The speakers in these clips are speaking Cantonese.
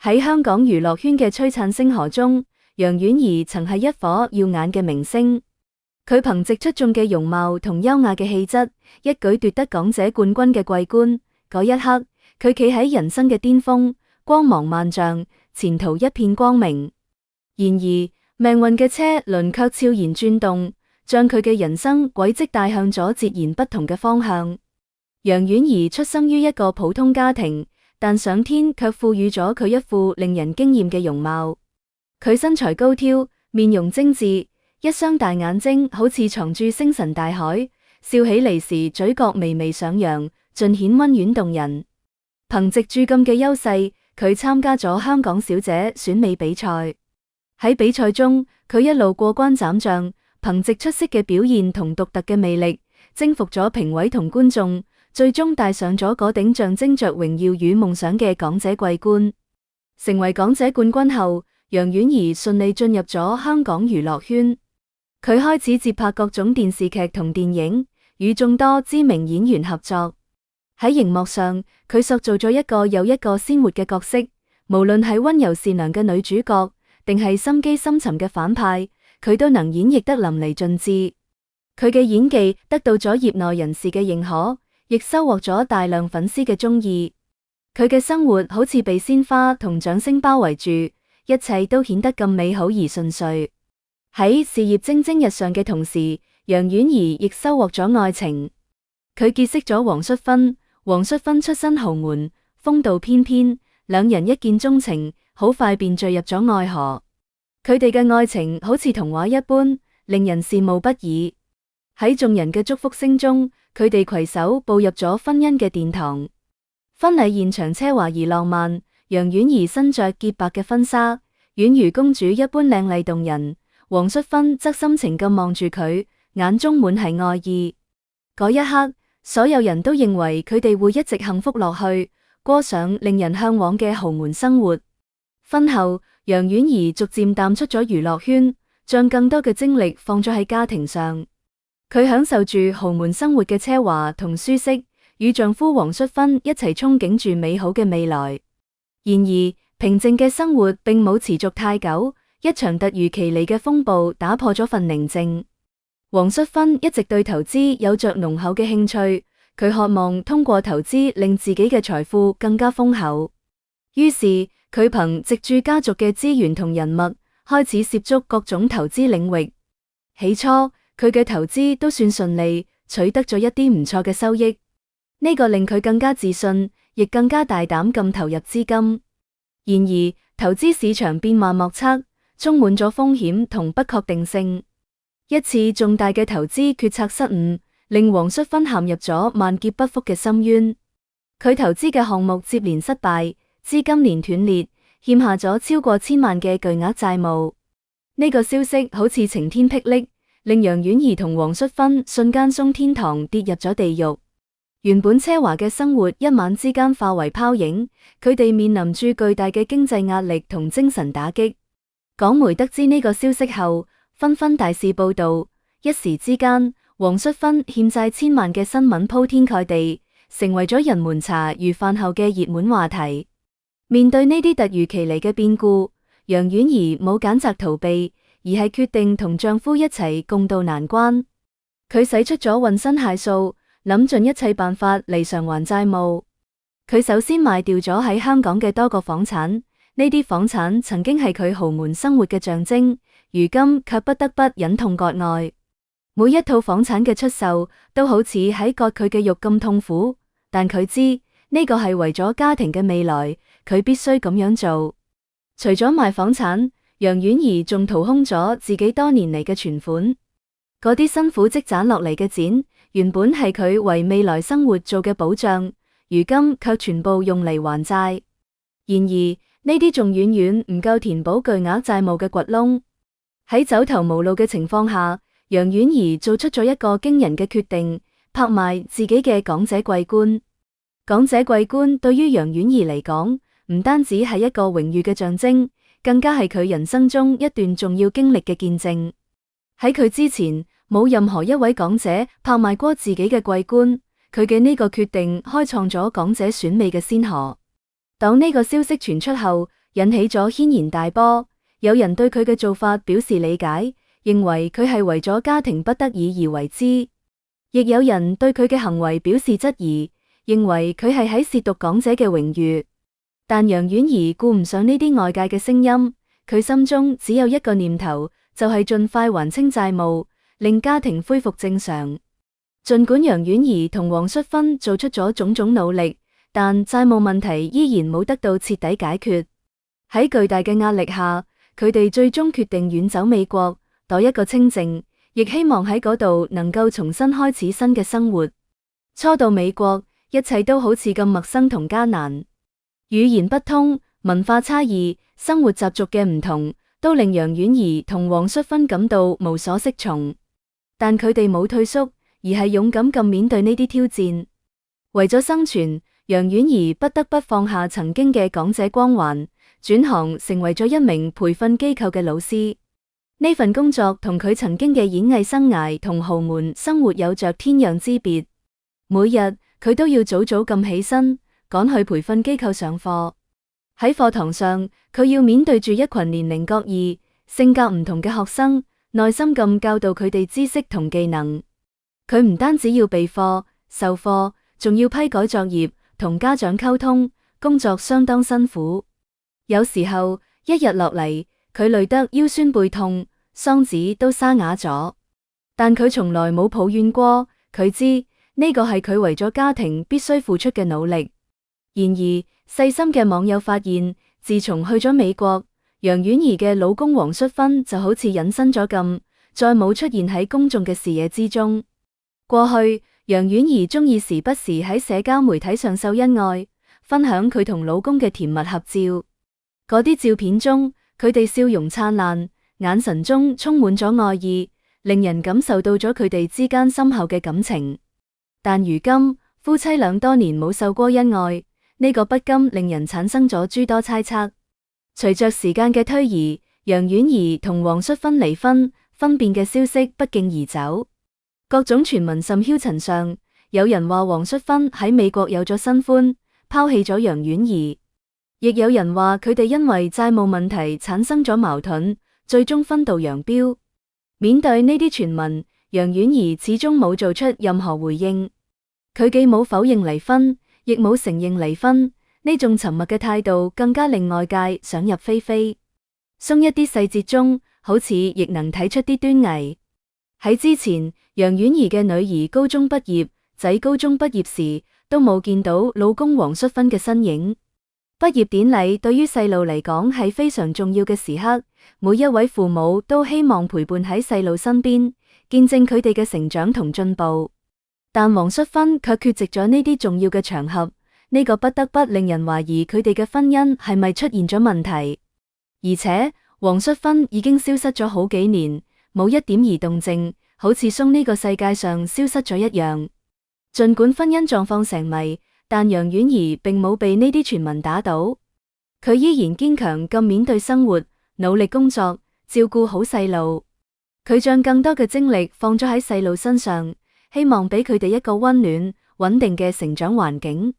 喺香港娛樂圈嘅璀璨星河中，楊婉儀曾係一顆耀眼嘅明星。佢憑藉出眾嘅容貌同優雅嘅氣質，一舉奪得港姐冠軍嘅桂冠。嗰一刻，佢企喺人生嘅巔峰，光芒萬丈，前途一片光明。然而，命運嘅車輪卻悄然轉動，將佢嘅人生軌跡帶向咗截然不同嘅方向。楊婉儀出生於一個普通家庭，但上天卻賦予咗佢一副令人驚艷嘅容貌。佢身材高挑，面容精緻，一雙大眼睛好似藏住星辰大海，笑起嚟時嘴角微微上揚，盡顯溫婉動人。憑藉鑄金嘅優勢，佢參加咗香港小姐選美比賽。喺比賽中，佢一路過關斬將，憑藉出色嘅表現同獨特嘅魅力，征服咗評委同觀眾，最終戴上咗嗰頂象徵着榮耀與夢想嘅港姐桂冠。成為港姐冠軍後，楊婉儀順利進入咗香港娛樂圈。佢開始接拍各種電視劇同電影，與眾多知名演員合作。喺熒幕上，佢塑造咗一個又一個鮮活嘅角色，無論係溫柔善良嘅女主角，定係心機深沉嘅反派，佢都能演繹得淋漓盡致。佢嘅演技得到咗業內人士嘅認可，亦收穫咗大量粉絲嘅鍾意。佢嘅生活好似被鮮花同掌聲包圍住，一切都顯得咁美好而順遂。喺事業蒸蒸日上嘅同時，楊婉儀亦收穫咗愛情。佢結識咗黃淑芬，黃淑芬出身豪門，風度翩翩，兩人一見鍾情，好快便墜入咗愛河。佢哋嘅愛情好似童話一般，令人羨慕不已。喺眾人嘅祝福聲中，佢哋攜手步入咗婚姻嘅殿堂。婚禮現場奢華而浪漫，楊婉儀身着潔白嘅婚紗，宛如公主一般靚麗動人。黃淑芬則深情咁望住佢，眼中滿係愛意。嗰一刻，所有人都認為佢哋會一直幸福落去，過上令人向往嘅豪門生活。婚後，楊婉儀逐漸淡出咗娛樂圈，將更多嘅精力放咗喺家庭上。佢享受住豪門生活嘅奢華同舒適，與丈夫黃淑芬一齊憧憬住美好嘅未來。然而，平靜嘅生活並冇持續太久，一場突如其來嘅風暴打破咗份寧靜。黃淑芬一直對投資有着濃厚嘅興趣，佢渴望通過投資令自己嘅財富更加豐厚。於是，佢憑藉住家族嘅資源同人脈，開始涉足各種投資領域。起初，佢嘅投資都算順利，取得咗一啲唔錯嘅收益。呢個令佢更加自信，亦更加大膽咁投入資金。然而，投資市場變幻莫測，充滿咗風險同不確定性。一次重大嘅投資決策失誤，令黃淑芬陷入咗萬劫不復嘅深淵。佢投資嘅項目接連失敗，資金鏈斷裂，欠下咗超過1000萬嘅巨額債務。呢個消息好似晴天霹靂，令楊婉儀同黃淑芬瞬間從天堂跌入咗地獄。原本奢華嘅生活一晚之間化為泡影，佢哋面臨住巨大嘅經濟壓力同精神打擊。港媒得知呢個消息後，紛紛大肆報道，一時之間，黃淑芬欠債1000萬嘅新聞鋪天蓋地，成為咗人們茶餘飯後嘅熱門話題。面對呢啲突如其來嘅變故，楊婉儀冇揀擇逃避，而係決定同丈夫一齊共度難關。佢使出咗渾身解數，諗盡一切辦法嚟償還債務。佢首先賣掉咗喺香港嘅多個房產，呢啲房產曾經係佢豪門生活嘅象徵，如今卻不得不忍痛割愛。每一套房產嘅出售都好似喺割佢嘅肉咁痛苦，但佢知呢個係為咗家庭嘅未來，佢必須咁樣做。除咗賣房產，楊婉儀仲掏空咗自己多年嚟嘅存款。嗰啲辛苦積攢落嚟嘅錢，原本係佢為未來生活做嘅保障，如今卻全部用嚟還債。然而，呢啲仲遠遠唔夠填補巨額債務嘅掘窿。喺走投無路嘅情況下，楊婉儀做出咗一個驚人嘅決定，拍賣自己嘅港姐桂冠。港姐桂冠對於楊婉儀嚟講，唔單止係一個榮譽嘅象徵，更加係佢人生中一段重要經歷嘅見證。喺佢之前，冇任何一位港姐拍賣過自己嘅桂冠，佢嘅呢個決定開創咗港姐選美嘅先河。當呢個消息傳出後，引起咗軒然大波。有人對佢嘅做法表示理解，認為佢係為咗家庭不得已而為之；亦有人對佢嘅行為表示質疑，認為佢係喺褻瀆講者嘅榮譽。但楊婉儀顧唔上呢啲外界嘅聲音，佢心中只有一個念頭，就係盡快還清債務，令家庭恢復正常。儘管楊婉儀同黃淑芬做出咗種種努力，但債務問題依然冇得到徹底解決。喺巨大嘅壓力下，佢哋最終決定遠走美國，躲一個清靜，亦希望喺嗰度能夠重新開始新嘅生活。初到美國，一切都好似咁陌生同艱難，語言不通、文化差異、生活習俗嘅唔同，都令楊婉儀同黃淑芬感到無所適從。但佢哋冇退縮，而係勇敢咁面對呢啲挑戰。為咗生存，楊婉儀不得不放下曾經嘅講者光環，轉行成為咗一名培訓機構嘅老師。呢份工作同佢曾經嘅演藝生涯同豪門生活有着天壤之別。每日佢都要早早咁起身，趕去培訓機構上課。喺課堂上，佢要面對住一群年齡各異、性格唔同嘅學生，耐心咁教導佢哋知識同技能。佢唔單止要備課、授課，仲要批改作業，同家長溝通，工作相當辛苦。有時候一日落嚟，佢累得腰酸背痛，嗓子都沙啞咗。但佢從來冇抱怨過，佢知呢個係佢為咗家庭必須付出嘅努力。然而細心嘅網友發現，自從去咗美國，楊婉儀嘅老公黃淑芬就好似隱身咗咁，再冇出現喺公眾嘅視野之中。過去楊婉儀中意時不時喺社交媒體上秀恩愛，分享佢同老公嘅甜蜜合照。嗰啲照片中，佢哋笑容燦爛，眼神中充滿咗愛意，令人感受到咗佢哋之間深厚嘅感情。但如今夫妻倆多年冇秀過恩愛，呢個不禁令人產生咗諸多猜測。隨着時間嘅推移，楊婉儀同黃淑芬離婚、分辨嘅消息不脛而走。各種傳聞甚囂塵上，有人話黃淑芬喺美國有咗新歡，拋棄咗楊婉儀；亦有人話佢哋因為債務問題產生咗矛盾，最終分道揚鑣。面對呢啲傳聞，楊婉儀始終冇做出任何回應。佢既冇否認離婚，亦冇承認離婚，呢種沉默嘅態度更加令外界想入非非。鬆一啲細節中，好似亦能睇出啲端倪。喺之前，楊婉儀嘅女兒高中畢業，仔高中畢業時都冇見到老公黃淑芬嘅身影。畢業典禮對於細路嚟講係非常重要嘅時刻，每一位父母都希望陪伴喺細路身邊，見證佢哋嘅成長同進步。但黃淑芬卻缺席咗呢啲重要嘅場合，呢個不得不令人懷疑佢哋嘅婚姻係咪出現咗問題。而且黃淑芬已經消失咗好幾年，冇一點兒動靜，好似從呢個世界上消失咗一樣。儘管婚姻狀況成謎，但楊婉儀並冇被呢啲傳聞打倒，佢依然堅強咁面對生活，努力工作，照顧好細路。佢將更多嘅精力放咗喺細路身上，希望俾佢哋一個溫暖、穩定嘅成長環境。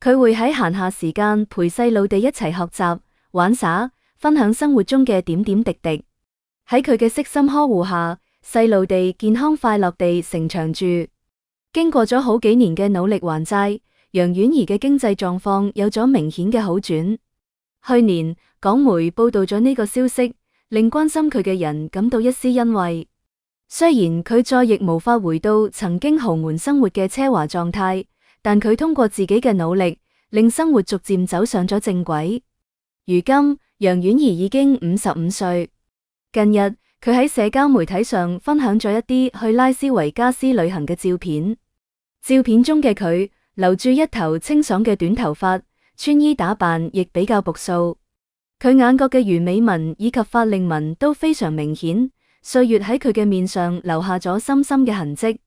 佢會喺閒暇時間陪細路哋一齊學習、玩耍，分享生活中嘅點點滴滴。喺佢嘅悉心呵護下，細路哋健康快樂地成長住。經過咗好幾年嘅努力還債，楊婉儀嘅經濟狀況有咗明顯嘅好轉。去年港媒報道咗呢個消息，令關心佢嘅人感到一絲欣慰。雖然佢再亦無法回到曾經豪門生活嘅奢華狀態，但佢通過自己嘅努力，令生活逐漸走上咗正軌。如今楊婉儀已經55歲。近日，佢喺社交媒體上分享咗一啲去拉斯維加斯旅行嘅照片。照片中嘅佢留住一頭清爽嘅短頭髮，穿衣打扮亦比較樸素。佢眼角嘅魚尾紋以及法令紋都非常明顯，歲月喺佢嘅面上留下咗深深嘅痕跡。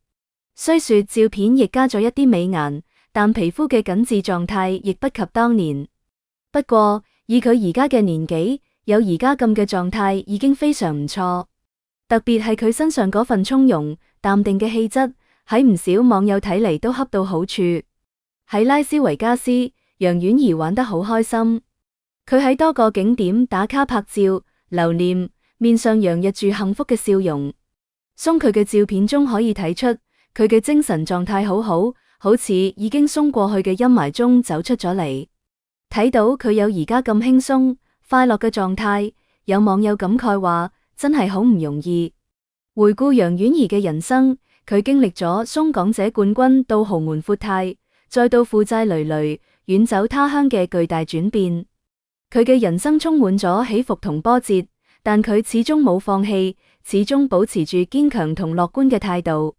雖說照片亦加咗一啲美顏，但皮膚嘅緊緻狀態亦不及當年。不過以佢而家嘅年紀，有而家咁嘅狀態已經非常唔錯。特別係佢身上嗰份從容淡定嘅氣質，喺唔少網友睇嚟都恰到好處。喺拉斯維加斯，楊婉儀玩得好開心。佢喺多個景點打卡拍照，留念，面上洋溢住幸福嘅笑容。從佢嘅照片中可以睇出，佢嘅精神狀態好好，好似已經從過去嘅陰霾中走出咗嚟。睇到佢有而家咁輕鬆、快樂嘅狀態，有網友感慨話：真係好唔容易。回顧楊婉儀嘅人生，佢經歷咗從港姐冠軍到豪門闊太，再到負債累累、遠走他鄉嘅巨大轉變。佢嘅人生充滿咗起伏同波折，但佢始終冇放棄，始終保持住堅強同樂觀嘅態度。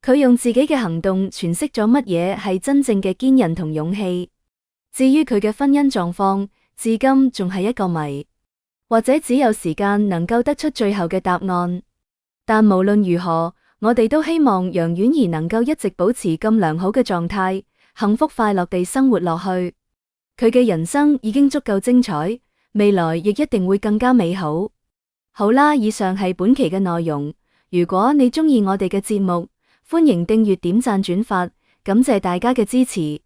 佢用自己嘅行動詮釋咗乜嘢係真正嘅堅韌同勇氣。至於佢嘅婚姻狀況，至今仲係一個謎，或者只有時間能夠得出最後嘅答案。但無論如何，我哋都希望楊婉儀能夠一直保持咁良好嘅狀態，幸福快樂地生活落去。佢嘅人生已經足夠精彩，未來亦一定會更加美好。好啦，以上係本期嘅內容。如果你鍾意我哋嘅節目，歡迎訂閱、點讚、轉發，感謝大家嘅支持。